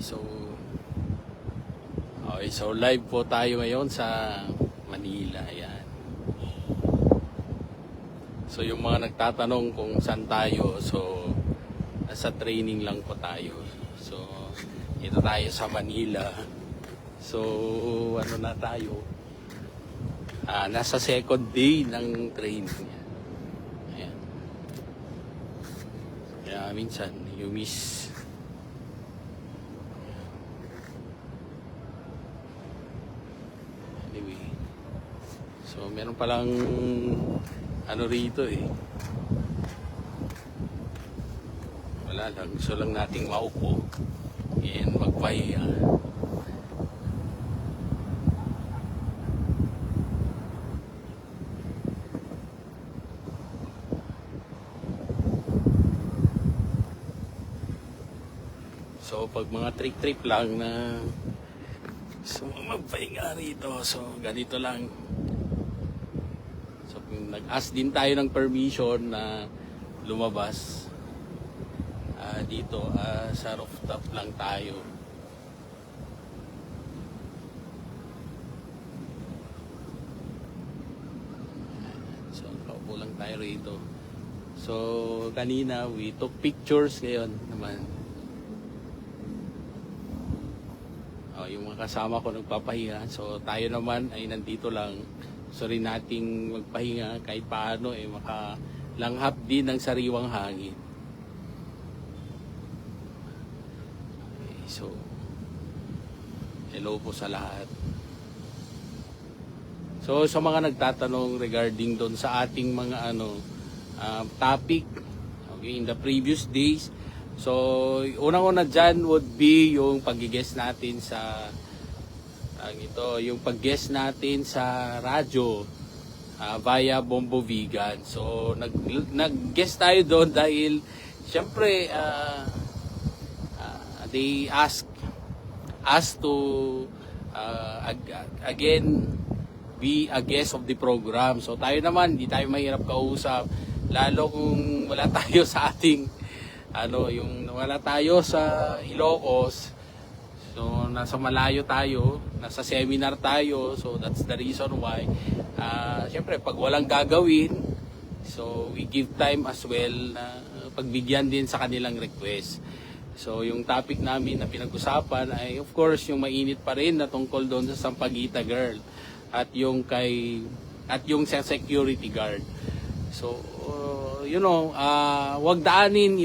so live po tayo ngayon sa Manila. Ayan. So yung mga nagtatanong kung saan tayo, so nasa training lang po tayo. So ito tayo sa Manila. So ano na tayo? Nasa second day ng training. Ayan. Kaya minsan you miss. Anyway, so meron palang ano rito eh. Wala lang, gusto lang nating maupo and magpahinga. So pag mga trip-trip lang na so magpahinga rito, so ganito lang. So nag-ask din tayo ng permission na lumabas dito sa rooftop lang tayo. So kaupo lang tayo rito. So kanina we took pictures ngayon naman. Yung mga kasama ko nagpapahinga, so tayo naman ay nandito lang. So rin nating magpahinga kahit paano makalanghap din ng sariwang hangin. Okay, so hello po sa lahat. So sa mga nagtatanong regarding doon sa ating mga topic, okay, in the previous days. So, unang-una dyan would be yung pag-guest natin sa yung pag-guest natin sa radyo via Bombo Vegan. So, nag-guest tayo doon dahil syempre they ask us to again be a guest of the program. So, tayo naman, hindi tayo mahirap kausap lalo kung wala tayo sa ating yung wala tayo sa Ilocos, so nasa malayo tayo, nasa seminar tayo, so that's the reason why syempre pag walang gagawin, so we give time as well na pagbigyan din sa kanilang request. So yung topic namin na pinag-usapan ay of course yung mainit pa rin na tungkol doon sa Sampaguita girl at yung sa security guard. So wag daanin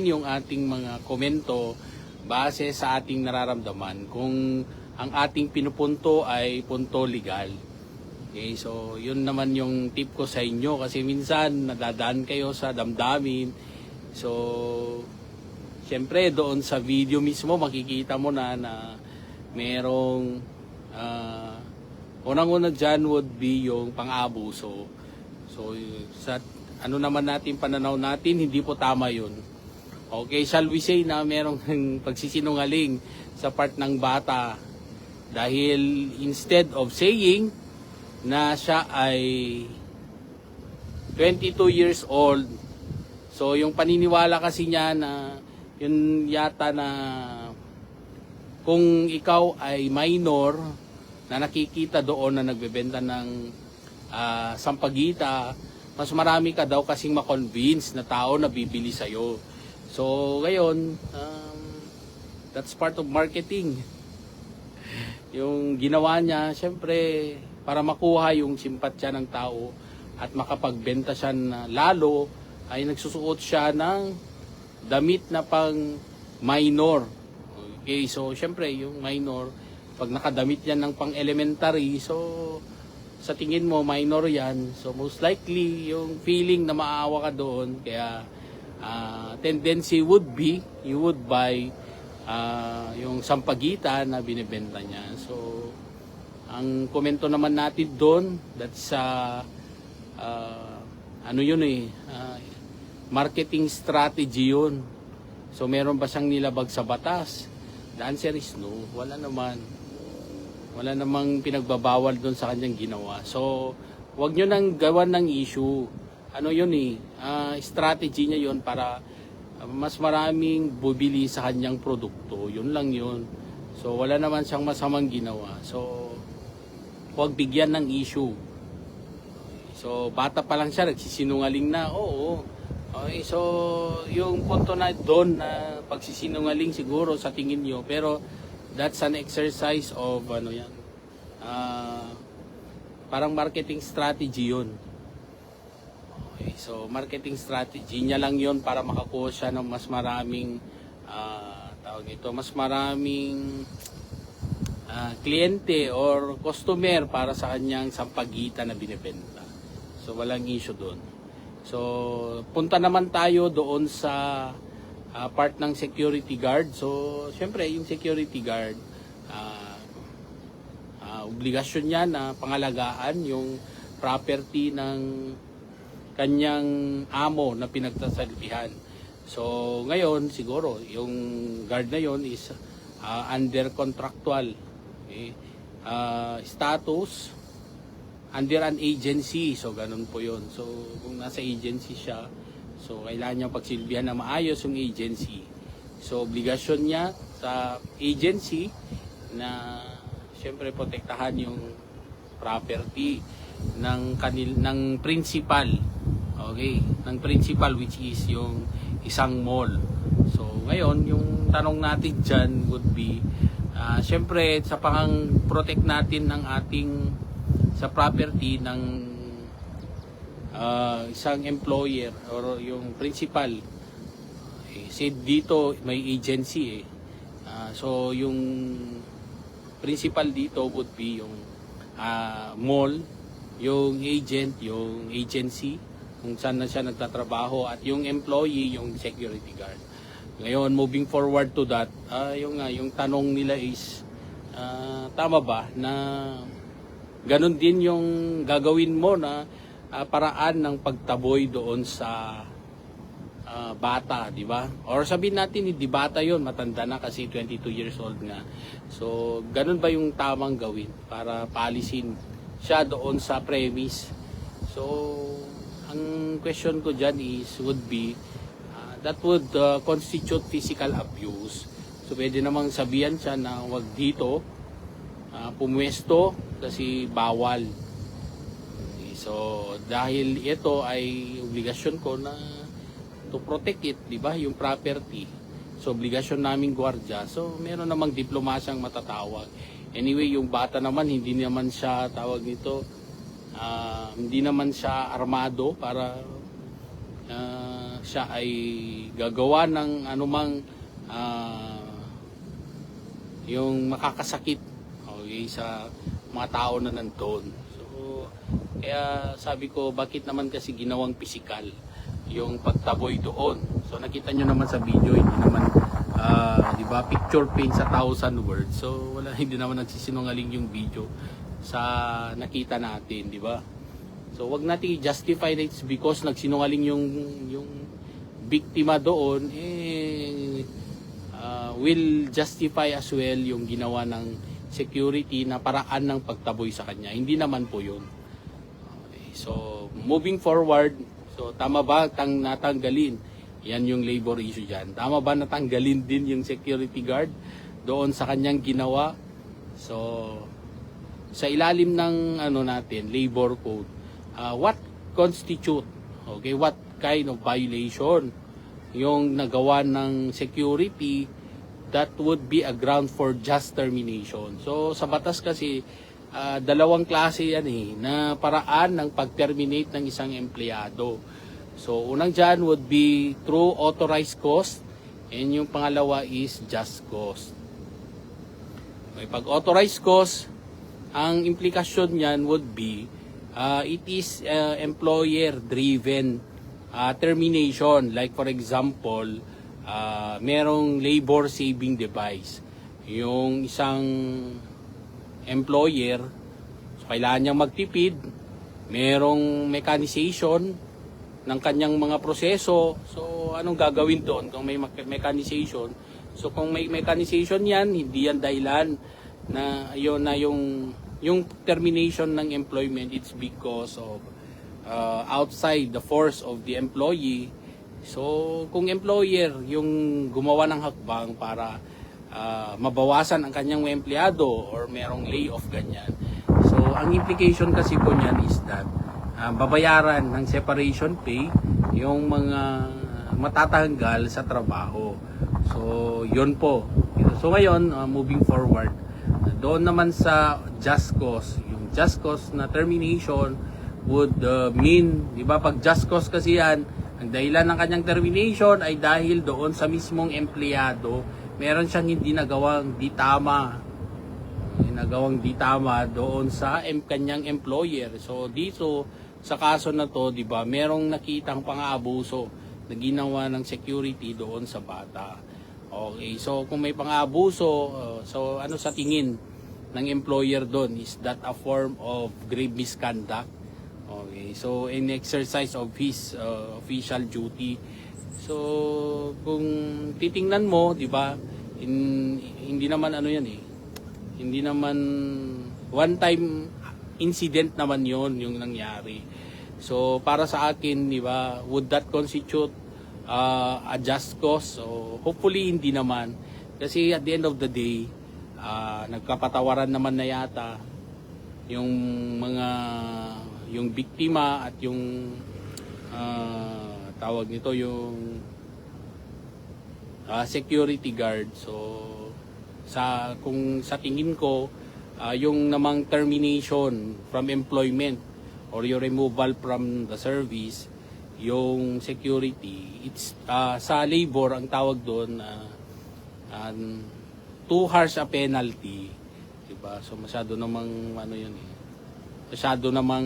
yung ating mga komento base sa ating nararamdaman kung ang ating pinupunto ay punto legal. Okay, so yun naman yung tip ko sa inyo kasi minsan nadadaan kayo sa damdamin. So syempre doon sa video mismo makikita mo na merong unang-una dyan would be yung pang-abuso. So, sa naman natin, pananaw natin, hindi po tama yun. Okay, shall we say na merong pagsisinungaling sa part ng bata dahil instead of saying na siya ay 22 years old, so yung paniniwala kasi niya na yun yata na kung ikaw ay minor na nakikita doon na nagbebenta ng Sampaguita, mas marami ka daw kasing ma-convince na tao na bibili sa'yo. So, ngayon, that's part of marketing. Yung ginawa niya, syempre, para makuha yung simpatsya ng tao at makapagbenta siya na lalo, ay nagsusuot siya ng damit na pang minor. Okay, so syempre, yung minor, pag nakadamit yan ng pang-elementary, so sa tingin mo minor yan, so most likely yung feeling na maawa ka doon, kaya tendency would be you would buy yung Sampaguita na binibenta niya. So ang komento naman natin doon, that's marketing strategy yun. So meron ba siyang nilabag sa batas? The answer is no, wala namang pinagbabawal doon sa kanyang ginawa. So, wag nyo nang gawan ng issue. Strategy niya yun para mas maraming bubili sa kanyang produkto. Yun lang yun. So wala naman siyang masamang ginawa. So huwag bigyan ng issue. So bata pa lang siya, nagsisinungaling na. Oo. Okay, so yung punto na doon na pagsisinungaling siguro sa tingin nyo, pero that's an exercise of ano yan. Parang marketing strategy yun. Okay, so marketing strategy niya lang yun para makakuha siya ng mas maraming mas maraming kliyente or customer para sa kanyang sampagitan na binibenta. So walang issue doon. So punta naman tayo doon sa part ng security guard. So syempre yung security guard obligasyon niya na pangalagaan yung property ng kanyang amo na pinagsasabihan. So ngayon siguro yung guard na yon is under contractual status under an agency. So ganun po yon. So kung nasa agency siya, so kailangan niya pagsilbihan na maayos yung agency. So obligasyon niya sa agency na siyempre protektahan yung property ng principal. Okay, ng principal, which is yung isang mall. So ngayon yung tanong natin dyan would be siyempre sa pang-protect natin ng ating sa property ng isang employer or yung principal, said dito may agency so yung principal dito would be yung mall, yung agent, yung agency kung saan na siya nagtatrabaho, at yung employee, yung security guard. Ngayon, moving forward to that, yung tanong nila is, tama ba na ganun din yung gagawin mo na paraan ng pagtaboy doon sa bata, di ba? Or sabihin natin, hindi bata yon, matanda na kasi 22 years old nga. So, ganun ba yung tamang gawin para paalisin siya doon sa premise? So, ang question ko dyan would be, that would constitute physical abuse. So, pwede namang sabihan siya na wag dito pumwesto kasi bawal. So, dahil ito ay obligasyon ko na to protect it, di ba, yung property. So, obligasyon naming gwardiya. So, meron namang diplomasyang matatawag. Anyway, yung bata naman, hindi naman siya, tawag nito, hindi naman siya armado para siya ay gagawa ng anumang yung makakasakit, okay, sa mga tao na nandoon. So, kaya sabi ko, bakit naman kasi ginawang pisikal yung pagtaboy doon? So nakita nyo naman sa video, hindi naman di ba, picture paint sa 1,000 words. So wala, hindi naman nagsisinungaling yung video sa nakita natin, di ba? So wag natin i-justify that it's because nagsinungaling yung biktima doon, will justify as well yung ginawa ng security na paraan ng pagtaboy sa kanya. Hindi naman po yun. Okay, so moving forward, so tama ba natanggalin? Yan yung labor issue dyan. Tama ba natanggalin din yung security guard doon sa kanyang ginawa? So sa ilalim ng natin, labor code, what constitute, okay, what kind of violation yung nagawa ng security that would be a ground for just termination. So sa batas kasi dalawang klase yan na paraan ng pag-terminate ng isang empleyado. So unang dyan would be through authorized cause, and yung pangalawa is just cause. Okay, pag authorized cause, ang implikasyon niyan would be it is employer driven termination. Like for example, merong labor saving device. Yung isang employer, so kailangan niyang magtipid, merong mechanization ng kanyang mga proseso. So anong gagawin doon kung may mechanization? So kung may mechanization yan, hindi yan dahilan na yung termination ng employment. It's because of outside the force of the employee So, kung employer yung gumawa ng hakbang para mabawasan ang kanyang mga empleyado or merong layoff ganyan. So, ang implication kasi po niyan is that babayaran ng separation pay yung mga matatanggal sa trabaho. So, yun po. So, ngayon, moving forward, doon naman sa just cause, yung just cause na termination would mean, di ba, pag just cause kasi yan, ang dahilan ng kanyang termination ay dahil doon sa mismong empleyado, meron siyang hindi nagawang di tama. Doon sa kanyang employer. So dito sa kaso na to, 'di ba, merong nakitang pang-aabuso na ginawa ng security doon sa bata. Okay, so kung may pang-aabuso, so ano sa tingin ng employer doon, is that a form of grave misconduct? Okay, so in exercise of his official duty. So kung titingnan mo, 'di ba, hindi naman ano 'yan eh. Hindi naman one time incident naman 'yon yung nangyari. So para sa akin, 'di ba, would that constitute a just cause? So hopefully hindi naman, kasi at the end of the day, nagkapatawaran naman na yata yung mga yung biktima at yung tawag nito yung security guard. So kung sa tingin ko, yung namang termination from employment or your removal from the service, yung security, it's sa labor ang tawag doon, too harsh a penalty, diba? So masyado namang ano yun eh, masyado namang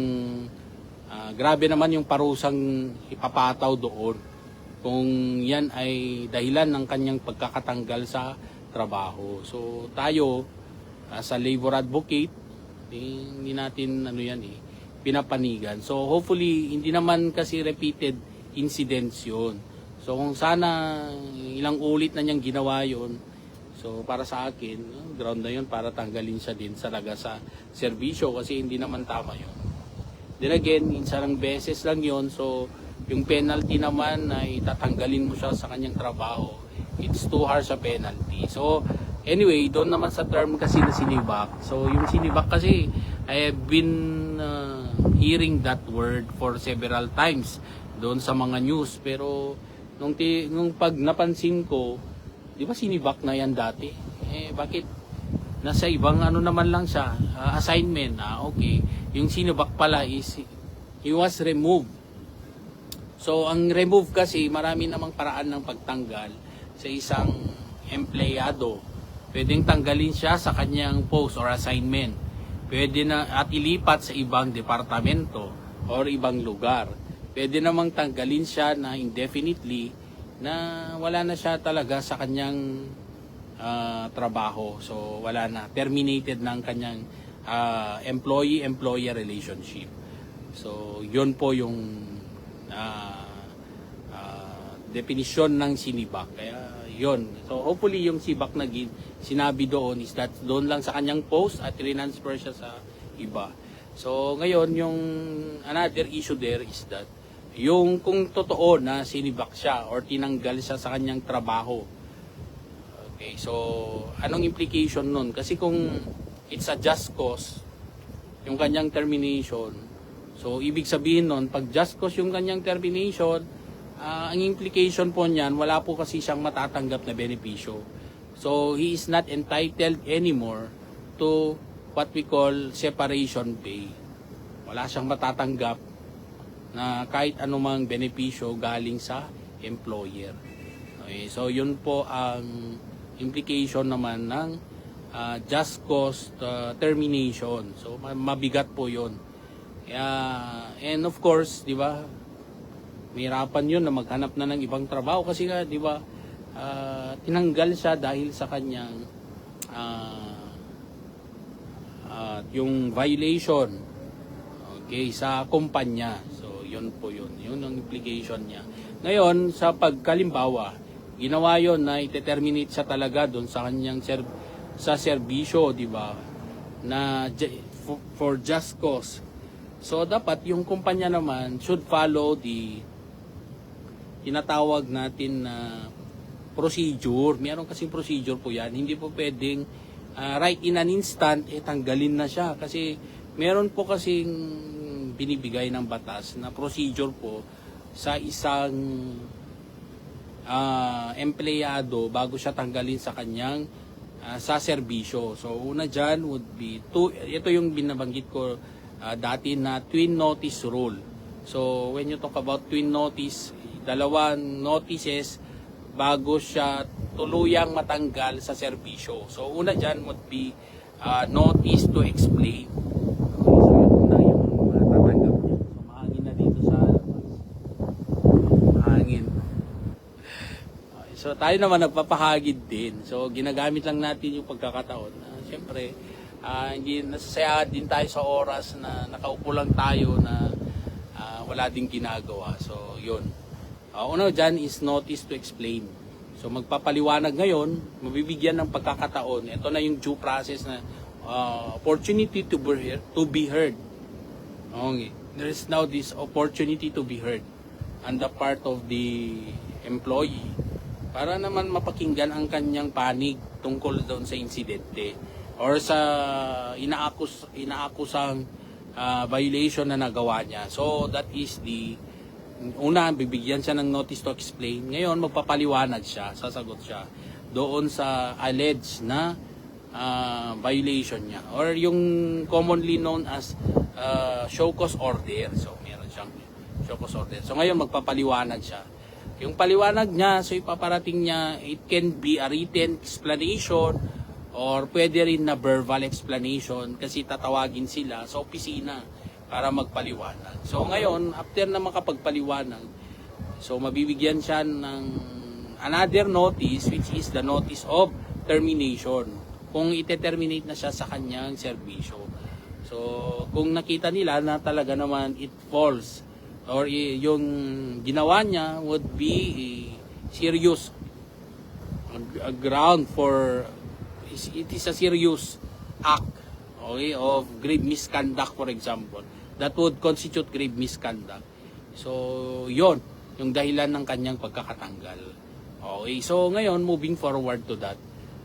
grabe naman yung parusang ipapataw doon kung yan ay dahilan ng kanyang pagkakatanggal sa trabaho. So tayo sa labor advocate, hindi natin ano yan eh, pinapanigan. So hopefully hindi naman kasi repeated incidents yun. So kung sana ilang ulit na niyang ginawa yun, so para sa akin, ground na yun para tanggalin siya din talaga sa serbisyo, kasi hindi naman tama yun. Then again, isang beses lang yun, so yung penalty naman na itatanggalin mo siya sa kanyang trabaho, it's too harsh a penalty. So anyway, doon naman sa term kasi na sinibak. So yung sinibak kasi, I have been hearing that word for several times doon sa mga news. Pero nung pag napansin ko, di ba sinibak na yan dati? Bakit nasa ibang ano naman lang siya, assignment? Okay, yung sinibak pala is he was removed. So ang remove kasi, marami namang paraan ng pagtanggal sa isang empleyado. Pwedeng tanggalin siya sa kanyang post or assignment. Pwede na at ilipat sa ibang departamento or ibang lugar. Pwede namang tanggalin siya na indefinitely, na wala na siya talaga sa kanyang trabaho. So wala na, terminated na ang kanyang employee-employer relationship. So yun po yung definisyon ng sinibak. Kaya yun. So hopefully yung sibak na sinabi doon is that doon lang sa kanyang post at transfer siya sa iba. So ngayon yung another issue there is that yung kung totoo na sinibak siya or tinanggal siya sa kanyang trabaho. Okay, so anong implication nun? Kasi kung it's a just cause, yung kanyang termination, so ibig sabihin nun, pag just cause yung kanyang termination, ang implication po niyan, wala po kasi siyang matatanggap na benepisyo. So he is not entitled anymore to what we call separation pay. Wala siyang matatanggap na kahit anumang benepisyo galing sa employer. Okay, so yun po ang implication naman ng just cause termination. So mabigat po yun. And of course, di ba, mahirapan yun na maghanap na ng ibang trabaho kasi nga, di ba, tinanggal siya dahil sa kanyang yung violation, okay, sa kumpanya. So yun po yun ang implication niya. Ngayon sa pagkalimbawa, ginawa yon na ite-terminate siya talaga doon sa kanyang sa serbisyo, di ba, na for just cause. So dapat yung kumpanya naman should follow tinatawag natin na procedure. Meron kasing procedure po yan. Hindi po pwedeng right in an instant, tanggalin na siya. Kasi meron po kasing binibigay ng batas na procedure po sa isang empleyado bago siya tanggalin sa kanyang sa serbisyo. So una dyan would be, ito yung binabanggit ko dati na twin notice rule. So when you talk about twin notice, dalawang notices bago siya tuluyang matanggal sa serbisyo. So una dyan would be notice to explain. Okay, so yun una yung matatanggap niya. So mahangin na dito sa mahangin. Okay, so tayo naman nagpapahagid din. So ginagamit lang natin yung pagkakataon. Siyempre, hindi nasasayahan din tayo sa oras na nakaupo lang tayo na wala ding ginagawa. So yun. Una dyan is notice to explain. So magpapaliwanag ngayon, mabibigyan ng pagkakataon. Ito na yung due process na opportunity to be heard. Okay. There is now this opportunity to be heard on the part of the employee para naman mapakinggan ang kanyang panig tungkol doon sa insidente or sa inaakusang violation na nagawa niya. So that is the una, bibigyan siya ng notice to explain. Ngayon, magpapaliwanag siya, sasagot siya doon sa alleged na violation niya. Or yung commonly known as show cause order. So, meron siyang show cause order. So, ngayon, magpapaliwanag siya. Yung paliwanag niya, so ipaparating niya, it can be a written explanation or pwede rin na verbal explanation kasi tatawagin sila sa opisina para magpaliwanag. So ngayon, after na makapagpaliwanag, so mabibigyan siya ng another notice which is the notice of termination. Kung ite-terminate na siya sa kanyang serbisyo. So kung nakita nila na talaga naman it falls or yung ginawa niya would be serious, a ground for, it is a serious act, okay, of grave misconduct, for example, that would constitute grave misconduct. So, yon yung dahilan ng kanyang pagkakatanggal. Okay, so ngayon, moving forward to that,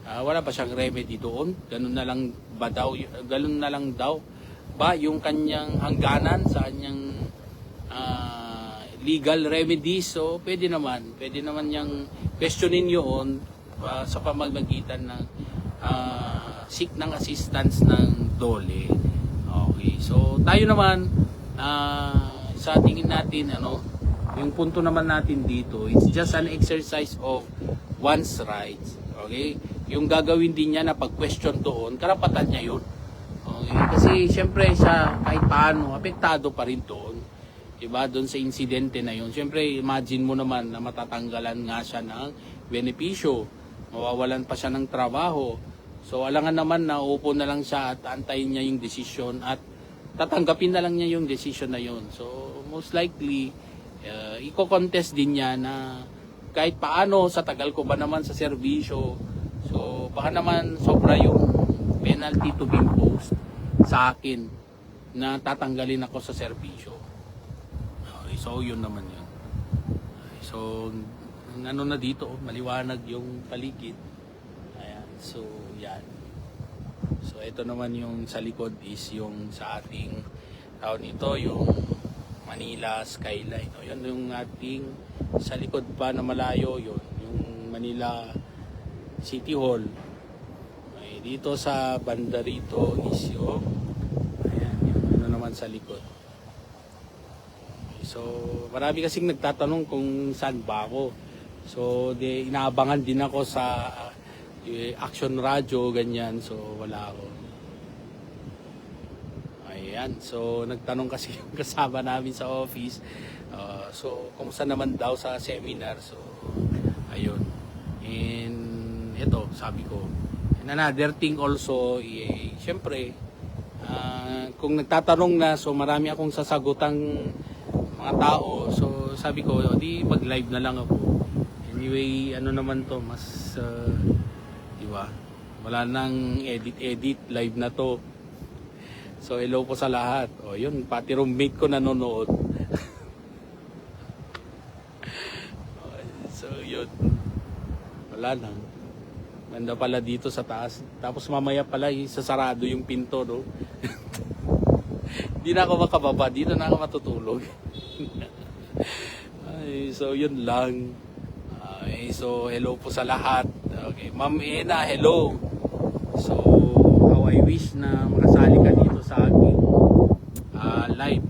wala pa siyang remedy doon. Ganun na lang daw ba yung kanyang hangganan sa kanyang legal remedies. So, pwede naman niyang questionin yun sa pamamagitan ng seek ng assistance ng DOLE. Okay, so tayo naman sa tingin natin yung punto naman natin dito, it's just an exercise of one's rights. Okay? Yung gagawin din niya na pag-question doon, karapatan niya yun. Okay? Kasi syempre siya kahit paano apektado pa rin doon. Diba? Doon sa insidente na yun. Syempre imagine mo naman na matatanggalan nga siya ng benepisyo. Mawawalan pa siya ng trabaho. So alangan naman na upo na lang siya at antayin niya yung desisyon at tatanggapin na lang niya yung desisyon na yun. So most likely, iko-contest din niya na kahit paano sa tagal ko ba naman sa serbisyo, so baka naman sobra yung penalty to be imposed sa akin na tatanggalin ako sa serbisyo. Okay, so yun naman yun. Okay, so ano na dito, maliwanag yung paligid. Ayan, so yan. So ito naman yung sa likod is yung sa ating taon ito, yung Manila skyline. O, yun yung ating sa likod pa na malayo, yun yung Manila City Hall. Okay, dito sa banda rito is yung ayan, yung ano naman sa likod. Okay, so marami kasing nagtatanong kung saan ba ako. So inaabangan din ako sa Action Radio, ganyan. So wala ako. Ayan, so nagtanong kasi yung kasama namin sa office. So kumusta naman daw sa seminar. So ayun. And ito, sabi ko. And another thing also, syempre, kung nagtatanong na, so marami akong sasagutang mga tao. So sabi ko, di mag-live na lang ako. Anyway, ano naman to, mas, diba? Wala nang edit, live na to. So hello po sa lahat. O yun, pati roommate ko nanonood. wala na. Ganda pala dito sa taas. Tapos mamaya pala, sasarado yung pinto, no? Hindi na ako makababa. Dito na ako matutulog. Ay, so, yun lang. Ay, so, hello po sa lahat. Okay, Ma'am Ena, hello. So, how I wish na makasali ka dito sa aking live.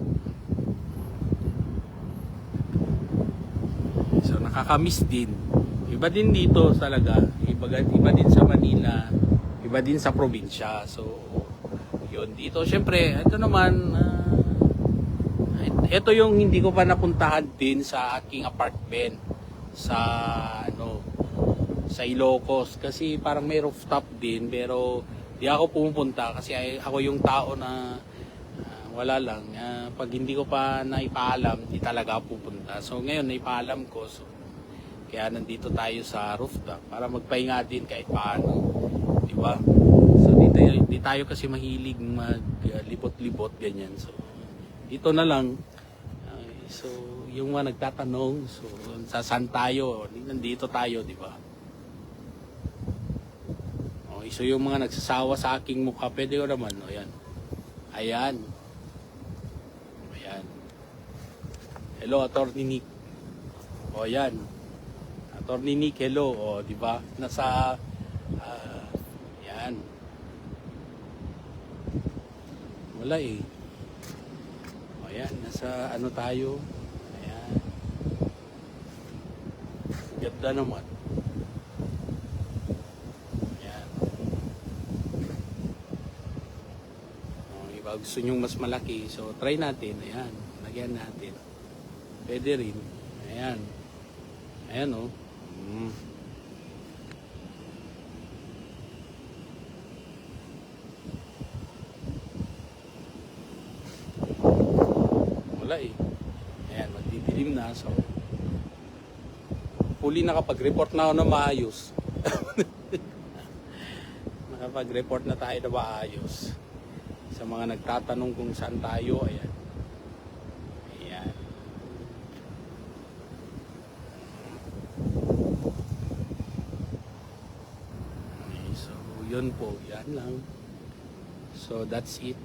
So, nakakamiss din. Iba din dito talaga. Iba din sa Manila. Iba din sa probinsya. So, yun. Dito, syempre, ito naman, ito yung hindi ko pa napuntahan din sa aking apartment. Sa, sa Ilocos. Kasi parang may rooftop din. Pero, di ako pumupunta. Kasi ako yung tao na wala lang. Pag hindi ko pa naipaalam, di talaga ako pupunta. So, ngayon, naipaalam ko. So, kaya nandito tayo sa rooftop para magpahinga din kahit paano, di ba? So di tayo kasi mahilig maglibot-libot ganyan. So dito na lang. So yung mga nagtatanong, so saan tayo? Nandito tayo, di ba? Okay, so yung mga nagsasawa sa aking mukha, pwede ko naman, ayan. Ayan. Ayan. Hello, Attorney Nick. O yan. Attorney Nick, hello. O, di ba? Nasa, yan. Wala eh. O, yan. Nasa ano tayo. Ayan. Ganda naman. Ayan. O, iba gusto nyong mas malaki. So, try natin. Ayan. Lagyan natin. Pwede rin. Ayan. Ayan o. Wala eh. Ayan, magdidilim na. So, huli nakapag-report na ako na maayos. Nakapag-report na tayo na maayos. Sa mga nagtatanong kung saan tayo, ayan. Ayan. So, yun po. Yan lang. So, that's it.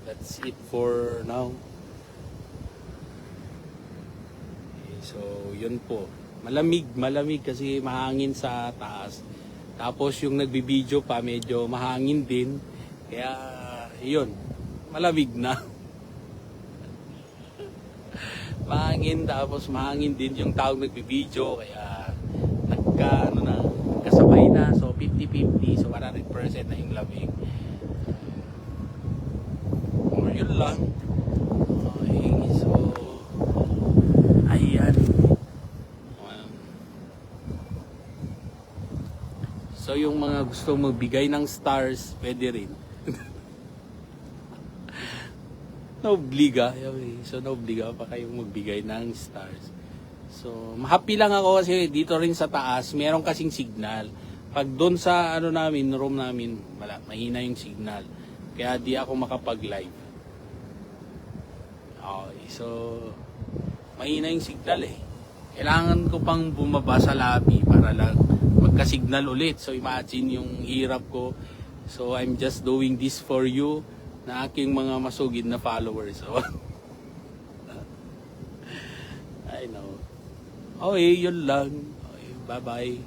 That's it for now. Okay, so, yun po. Malamig kasi mahangin sa taas. Tapos, yung nagbibideo pa, medyo mahangin din. Kaya, yun. Malamig na. Mahangin, tapos mahangin din yung taong nagbibideo. Kaya, kasabay na. So 50-50, so 100% na yung lamig. Or yun lang. Okay, so ayan. So yung mga gusto magbigay ng stars, pwede rin. Naobliga. So naobliga pa kayong magbigay ng stars. So, happy lang ako kasi dito rin sa taas, meron kasing signal. Pag doon sa room namin, wala, mahina yung signal. Kaya di ako makapag-live. Okay, so mahina yung signal eh. Kailangan ko pang bumaba sa lobby para lang magka-signal ulit. So, imagine yung hirap ko. So, I'm just doing this for you na aking mga masugid na followers. So, I know. Okay, yun lang. Okay, bye-bye.